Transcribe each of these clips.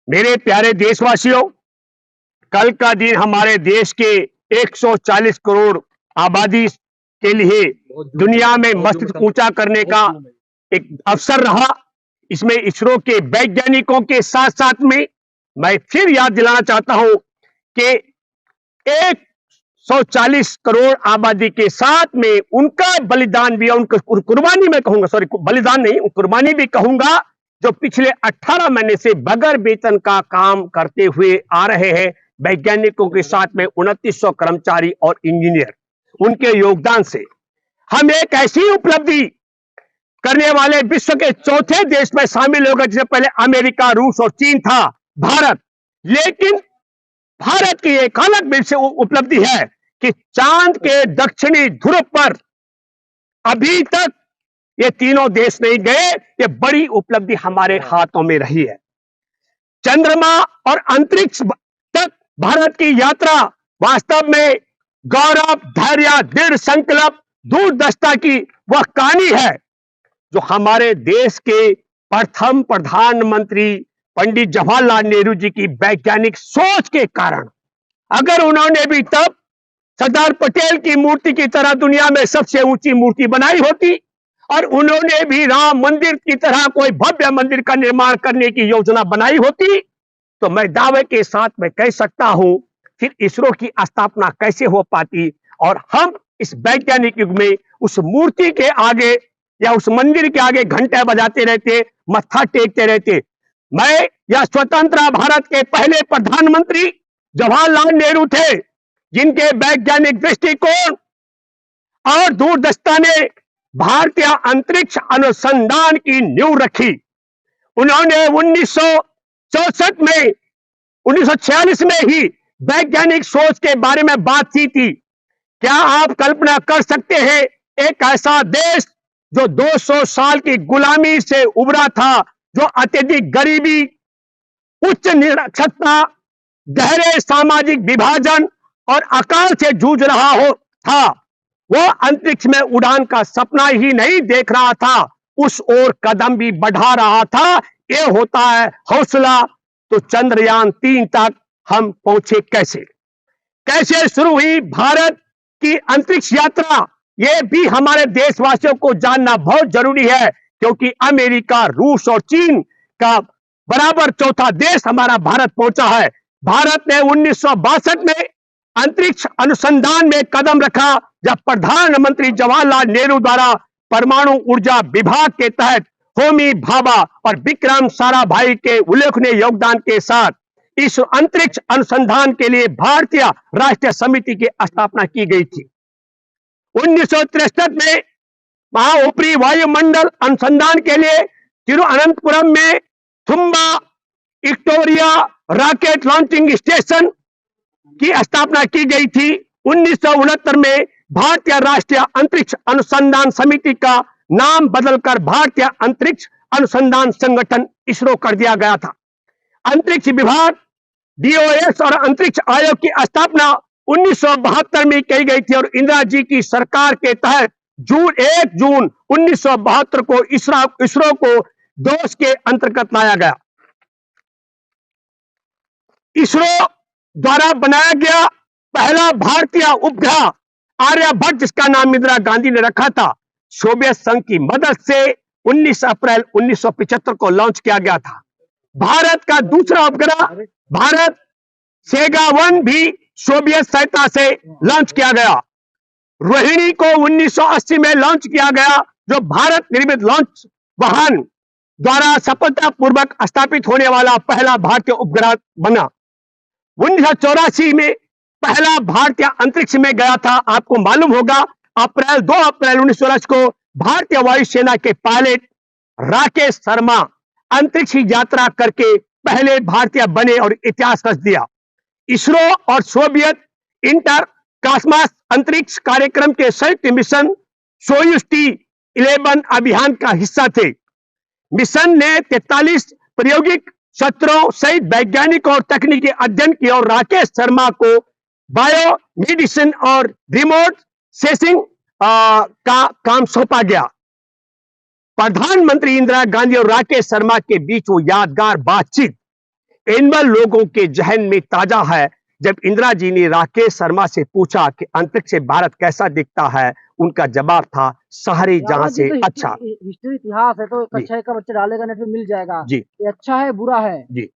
मेरे प्यारे देशवासियों, कल का दिन हमारे देश के 140 करोड़ आबादी के लिए दुनिया में मस्तक ऊंचा करने का एक अवसर रहा। इसमें इसरो के वैज्ञानिकों के साथ साथ में मैं फिर याद दिलाना चाहता हूं कि 140 करोड़ आबादी के साथ में उनका बलिदान भी है, उनका कुर्बानी मैं कहूंगा, सॉरी बलिदान नहीं, कुर्बानी भी कहूंगा, जो पिछले 18 महीने से बगैर वेतन का काम करते हुए आ रहे हैं। वैज्ञानिकों के साथ में 2900 कर्मचारी और इंजीनियर, उनके योगदान से हम एक ऐसी उपलब्धि करने वाले विश्व के चौथे देश में शामिल हो गए, जिससे पहले अमेरिका, रूस और चीन था, भारत। लेकिन भारत की एक अलग उपलब्धि है कि चांद के दक्षिणी ध्रुव पर अभी तक ये तीनों देश नहीं गए। ये बड़ी उपलब्धि हमारे हाथों में रही है। चंद्रमा और अंतरिक्ष तक भारत की यात्रा वास्तव में गौरव, धैर्य, दृढ़ संकल्प, दूरदर्शिता की वह कहानी है जो हमारे देश के प्रथम प्रधानमंत्री पंडित जवाहरलाल नेहरू जी की वैज्ञानिक सोच के कारण, अगर उन्होंने भी तब सरदार पटेल की मूर्ति की तरह दुनिया में सबसे ऊंची मूर्ति बनाई होती और उन्होंने भी राम मंदिर की तरह कोई भव्य मंदिर का निर्माण करने की योजना बनाई होती, तो मैं दावे के साथ में कह सकता हूं फिर इसरो की स्थापना कैसे हो पाती और हम इस वैज्ञानिक युग में उस मूर्ति के आगे या उस मंदिर के आगे घंटे बजाते रहते, मत्था टेकते रहते। मैं यह स्वतंत्र भारत के पहले प्रधानमंत्री जवाहरलाल नेहरू थे, जिनके वैज्ञानिक दृष्टिकोण और दूरदर्शिता ने भारतीय अंतरिक्ष अनुसंधान की नींव रखी। उन्होंने 1964 में 1946 में ही वैज्ञानिक सोच के बारे में बात की थी। क्या आप कल्पना कर सकते हैं, एक ऐसा देश जो 200 साल की गुलामी से उबरा था, जो अत्यधिक गरीबी, उच्च निरक्षरता, गहरे सामाजिक विभाजन और अकाल से जूझ रहा था, वो अंतरिक्ष में उड़ान का सपना ही नहीं देख रहा था, उस ओर कदम भी बढ़ा रहा था। ये होता है हौसला। तो चंद्रयान 3 तक हम पहुंचे कैसे शुरू हुई भारत की अंतरिक्ष यात्रा, ये भी हमारे देशवासियों को जानना बहुत जरूरी है, क्योंकि अमेरिका, रूस और चीन का बराबर चौथा देश हमारा भारत पहुंचा है। भारत ने 1962 में अंतरिक्ष अनुसंधान में कदम रखा, जब प्रधानमंत्री जवाहरलाल नेहरू द्वारा परमाणु ऊर्जा विभाग के तहत होमी भाभा और विक्रम साराभाई के उल्लेखनीय योगदान के साथ इस अंतरिक्ष अनुसंधान के लिए भारतीय राष्ट्रीय समिति की स्थापना की गई थी। 1963 में महाऊपरी वायुमंडल अनुसंधान के लिए तिरुवनंतपुरम में Thumba Victoria rocket launching station की स्थापना की गई थी। 1969 में भारतीय राष्ट्रीय अंतरिक्ष अनुसंधान समिति का नाम बदलकर भारतीय अंतरिक्ष अनुसंधान संगठन इसरो कर दिया गया था। अंतरिक्ष विभाग, डीओएस और अंतरिक्ष आयोग की स्थापना 1972 में की गई थी और इंदिरा जी की सरकार के तहत 1 जून 1972 को इसरो को दोष के अंतर्गत लाया गया। इसरो द्वारा बनाया गया पहला भारतीय उपग्रह आर्यभट्ट, जिसका नाम इंदिरा गांधी ने रखा था, सोवियत संघ की मदद से 19 अप्रैल 1975 को लॉन्च किया गया था। भारत का दूसरा उपग्रह भारत सेगा-1 भी सोवियत सहायता से लॉन्च किया गया। रोहिणी को 1980 में लॉन्च किया गया, जो भारत निर्मित लॉन्च वाहन द्वारा सफलतापूर्वक स्थापित होने वाला पहला भारतीय उपग्रह बना। 1984 में पहला भारतीय अंतरिक्ष में गया था। आपको मालूम होगा 2 अप्रैल 1984 को भारतीय वायुसेना के पायलट राकेश शर्मा अंतरिक्ष की यात्रा करके पहले भारतीय बने और इतिहास रच दिया। इसरो और सोवियत इंटर कॉस्मॉस अंतरिक्ष कार्यक्रम के संयुक्त मिशन सोयुज T-11 अभियान का हिस्सा थे। मिशन ने 43 प्रायोगिक सत्रों सहित वैज्ञानिक और तकनीकी अध्ययन किया और राकेश शर्मा को बायो मेडिसिन और रिमोट सेंसिंग का काम सौंपा गया। प्रधानमंत्री इंदिरा गांधी और राकेश शर्मा के बीच वो यादगार बातचीत एनिमल लोगों के जहन में ताजा है। जब इंदिरा जी ने राकेश शर्मा से पूछा कि अंतरिक्ष से भारत कैसा दिखता है, उनका जवाब था सारे जहां से अच्छा। हिस्ट्री इतिहास है तो जी। कक्षा का बच्चा डालेगा नेट में मिल जाएगा। जी। ये अच्छा है बुरा है? जी,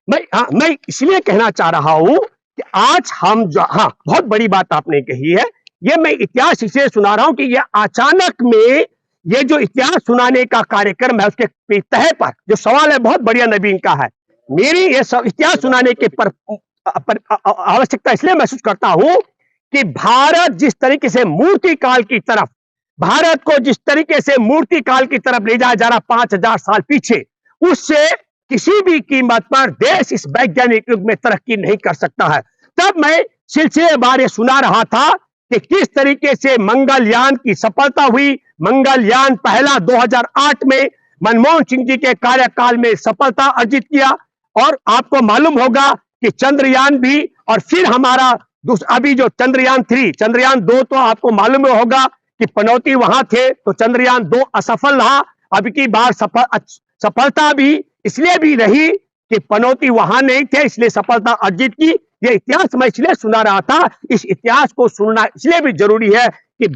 मैं इसलिए कहना चाह रहा हूं कि आज हम बहुत बड़ी बात आपने कही है। ये मैं इतिहास इसलिए सुना रहा हूं कि ये अचानक में ये जो इतिहास सुनाने का कार्यक्रम है उसके तह पर जो सवाल है बहुत बढ़िया नवीन का है। मेरी ये सब इतिहास सुनाने के पर आवश्यकता इसलिए महसूस करता हूं कि भारत जिस तरीके से मूर्ति काल की तरफ, भारत को जिस तरीके से मूर्ति काल की तरफ ले जाया जा रहा 5000 साल पीछे, उससे किसी भी कीमत पर देश इस वैज्ञानिक युग में तरक्की नहीं कर सकता है। तब मैं सिलसिलेवार ये सुना रहा था कि किस तरीके से मंगलयान की सफलता हुई। मंगलयान पहला 2008 में मनमोहन सिंह जी के कार्यकाल में सफलता अर्जित किया, और आपको मालूम होगा कि चंद्रयान भी, और फिर हमारा अभी जो चंद्रयान 3, चंद्रयान 2 तो आपको मालूम होगा कि पनौती वहां थे तो चंद्रयान 2 असफल रहा। अब की बार सफलता भी इसलिए भी रही कि पनौती वहां नहीं थे, इसलिए सफलता अर्जित की। यह इतिहास मैं इसलिए सुना रहा था। इस इतिहास को सुनना इसलिए भी जरूरी है कि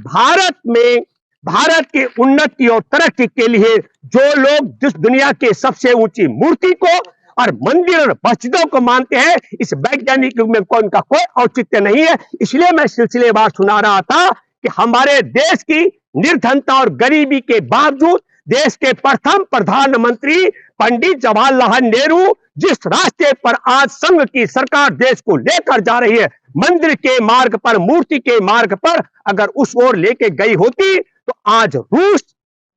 भारत की उन्नति और तरक्की के लिए जो लोग जिस दुनिया के सबसे ऊंची मूर्ति को और मंदिर और मस्जिदों को मानते हैं, इस वैज्ञानिक युग में उनका कोई औचित्य नहीं है। इसलिए मैं सिलसिलेवार सुना रहा था कि हमारे देश की निर्धनता और गरीबी के बावजूद देश के प्रथम प्रधानमंत्री पंडित जवाहरलाल नेहरू जिस रास्ते पर आज संघ की सरकार देश को लेकर जा रही है, मंदिर के मार्ग पर, मूर्ति के मार्ग पर, अगर उस ओर लेके गई होती तो आज रूस,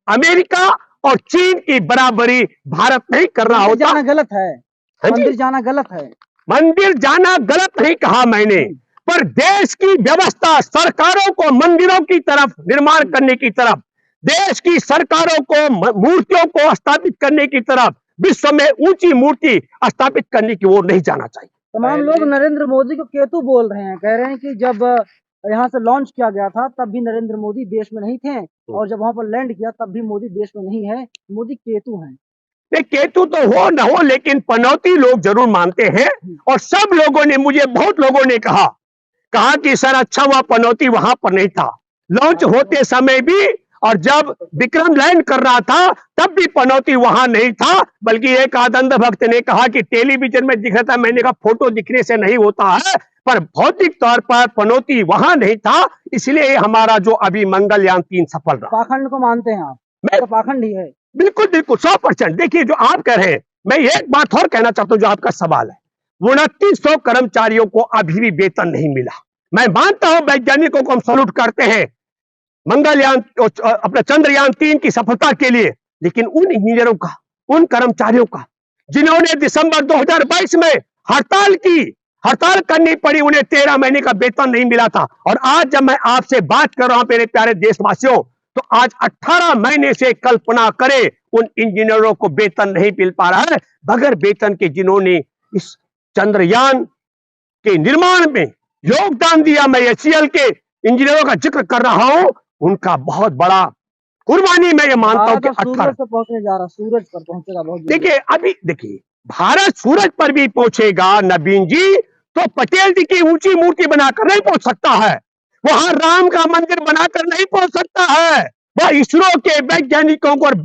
अमेरिका और चीन की बराबरी भारत नहीं कर रहा होता। जाना गलत है, मंदिर जाना गलत है। मंदिर जाना गलत नहीं कहा मैंने, पर देश की व्यवस्था, सरकारों को मंदिरों की तरफ निर्माण करने की तरफ, देश की सरकारों को मूर्तियों को स्थापित करने की तरफ, विश्व में ऊंची मूर्ति स्थापित करने की ओर नहीं जाना चाहिए। तमाम लोग नरेंद्र मोदी को केतु बोल रहे हैं, कह रहे हैं कि जब यहाँ से लॉन्च किया गया था तब भी नरेंद्र मोदी देश में नहीं थे, और जब वहां पर लैंड किया तब भी मोदी देश में नहीं है, मोदी केतु हैं। केतु तो हो न हो, लेकिन पनौती लोग जरूर मानते हैं। और सब लोगों ने, मुझे बहुत लोगों ने कहा कि सर अच्छा हुआ पनौती वहां पर नहीं था, लॉन्च होते समय भी, और जब विक्रम लैंड कर रहा था तब भी पनौती वहां नहीं था। बल्कि एक आनंद भक्त ने कहा कि टेलीविजन में दिख रहा था। मैंने कहा फोटो दिखने से नहीं होता है, पर भौतिक तौर पर पनौती वहां नहीं था, इसलिए हमारा जो अभी मंगलयान 3 सफल रहा। पाखंड को मानते हैं आप? मैं तो पाखंड ही है। बिल्कुल बिल्कुल 100%। देखिए जो आप कह रहे हैं, मैं एक बात और कहना चाहता हूं, जो आपका सवाल है, 2900 कर्मचारियों को अभी भी वेतन नहीं मिला। मैं मानता हूं वैज्ञानिकों को हम सैल्यूट करते हैं मंगलयान, अपने चंद्रयान 3 की सफलता के लिए, लेकिन उन इंजीनियरों का, उन कर्मचारियों का जिन्होंने दिसंबर 2022 में हड़ताल करनी पड़ी, उन्हें 13 महीने का वेतन नहीं मिला था। और आज जब मैं आपसे बात कर रहा हूं मेरे प्यारे देशवासियों, तो आज 18 महीने से कल्पना करें उन इंजीनियरों को वेतन नहीं मिल पा रहा है, बगैर वेतन के जिन्होंने इस चंद्रयान के निर्माण में योगदान दिया। मैं एचसीएल के इंजीनियरों का जिक्र कर रहा हूं, उनका बहुत बड़ा कुर्बानी मैं ये मानता हूं कि 18 सूरज पर पहुंचने जा रहा, सूरज पर पहुंचेगा बहुत। देखिए अभी देखिए, भारत सूरज पर भी पहुंचेगा नवीन जी, तो पटेल जी की ऊंची मूर्ति बनाकर नहीं पहुंच सकता है, वहां राम का मंदिर बनाकर नहीं पहुंच सकता है, वह इसरो के वैज्ञानिकों को और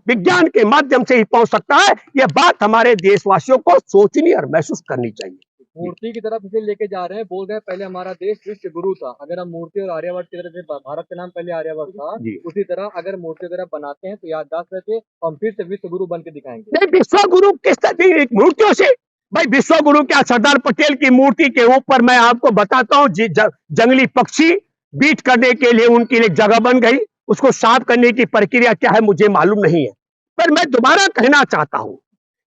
विज्ञान के माध्यम से ही पहुंच सकता है। यह बात हमारे देशवासियों को सोचनी और महसूस करनी चाहिए। मूर्ति की तरफ इसे लेके जा रहे हैं, बोल रहे हैं पहले हमारा देश विश्व गुरु था। अगर हम मूर्ति और आर्यभट्ट की तरफ, भारत का नाम पहले आर्यभट्ट था, उसी तरह अगर मूर्ति की तरफ बनाते हैं तो याददाश्त रहते, हम फिर से विश्व गुरु बन के दिखाएंगे। नहीं, विश्व गुरु किस तरह मूर्तियों से? भाई विश्व गुरु क्या, सरदार पटेल की मूर्ति के ऊपर मैं आपको बताता हूँ, जंगली पक्षी बीट करने के लिए उनकी एक जगह बन गई, उसको साफ करने की प्रक्रिया क्या है मुझे मालूम नहीं है। पर मैं दोबारा कहना चाहता हूं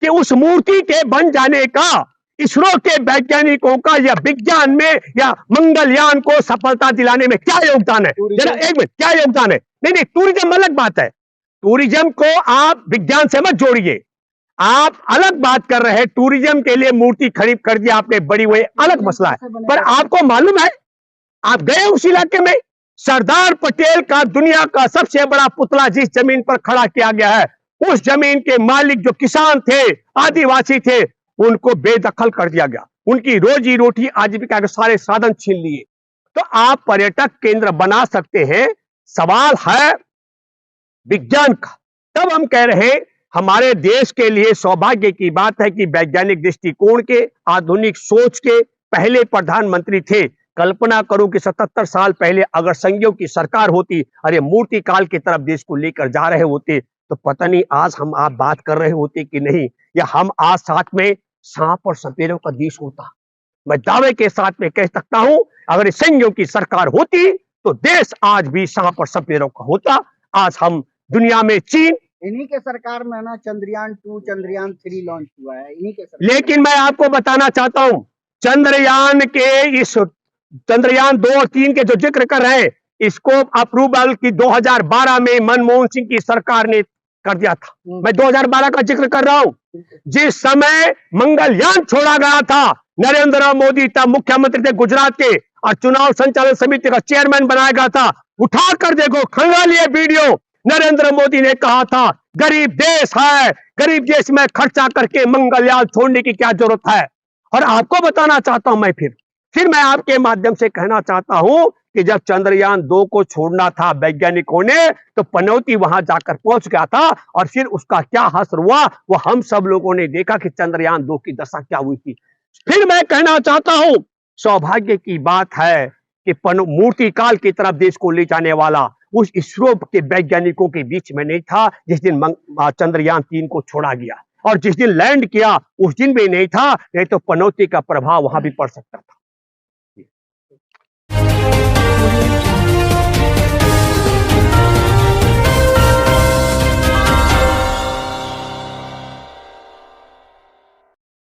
कि उस मूर्ति के बन जाने का इसरो के वैज्ञानिकों का या विज्ञान में या मंगलयान को सफलता दिलाने में क्या योगदान है? जरा एक मिनट, क्या योगदान है? नहीं, टूरिज्म अलग बात है, टूरिज्म को आप विज्ञान से मत जोड़िए। आप अलग बात कर रहे हैं, टूरिज्म के लिए मूर्ति खरीद कर दिया आपने बड़ी, हुई अलग मसला है। पर आपको मालूम है, आप गए उस इलाके में, सरदार पटेल का दुनिया का सबसे बड़ा पुतला जिस जमीन पर खड़ा किया गया है, उस जमीन के मालिक जो किसान थे, आदिवासी थे, उनको बेदखल कर दिया गया, उनकी रोजी रोटी आजीविका के सारे साधन छीन लिए। तो आप पर्यटक केंद्र बना सकते हैं, सवाल है विज्ञान का। तब हम कह रहे हमारे देश के लिए सौभाग्य की बात है कि वैज्ञानिक दृष्टिकोण के, आधुनिक सोच के पहले प्रधानमंत्री थे। कल्पना करो कि 77 साल पहले अगर संघियों की सरकार होती, अरे मूर्ति काल की तरफ देश को लेकर जा रहे होते, तो पता नहीं आज हम आप बात कर रहे होते कि नहीं, या हम आज साथ में सांप और सपेरों का देश होता। मैं दावे के साथ में कह सकता हूं, अगर संघियों की सरकार होती तो देश आज भी सांप और सपेरों का होता। आज हम दुनिया में चीन, इन्हीं के सरकार में ना चंद्रयान 2 चंद्रयान 3 लॉन्च हुआ है, इन्हीं के सरकार। लेकिन मैं आपको बताना चाहता हूं, चंद्रयान के इस चंद्रयान 2 और 3 के जो जिक्र कर रहे हैं, इसको अप्रूवल की 2012 में मनमोहन सिंह की सरकार ने कर दिया था। मैं 2012 का जिक्र कर रहा हूं, जिस समय मंगलयान छोड़ा गया था। नरेंद्र मोदी तब मुख्यमंत्री थे गुजरात के, और चुनाव संचालन समिति का चेयरमैन बनाया गया था। उठाकर देखो, खंगालिए वीडियो, नरेंद्र मोदी ने कहा था गरीब देश है, गरीब देश में खर्चा करके मंगलयान छोड़ने की क्या जरूरत है। और आपको बताना चाहता हूं, मैं फिर मैं आपके माध्यम से कहना चाहता हूं कि जब चंद्रयान 2 को छोड़ना था वैज्ञानिकों ने, तो पनौती वहां जाकर पहुंच गया था, और फिर उसका क्या हश्र हुआ वो हम सब लोगों ने देखा कि चंद्रयान 2 की दशा क्या हुई थी। फिर मैं कहना चाहता हूं, सौभाग्य की बात है कि मूर्ति काल की तरफ देश को ले जाने वाला उस इसरो के वैज्ञानिकों के बीच में नहीं था जिस दिन चंद्रयान 3 को छोड़ा गया, और जिस दिन लैंड किया उस दिन भी नहीं था, नहीं तो पनौती का प्रभाव वहां भी पड़ सकता था।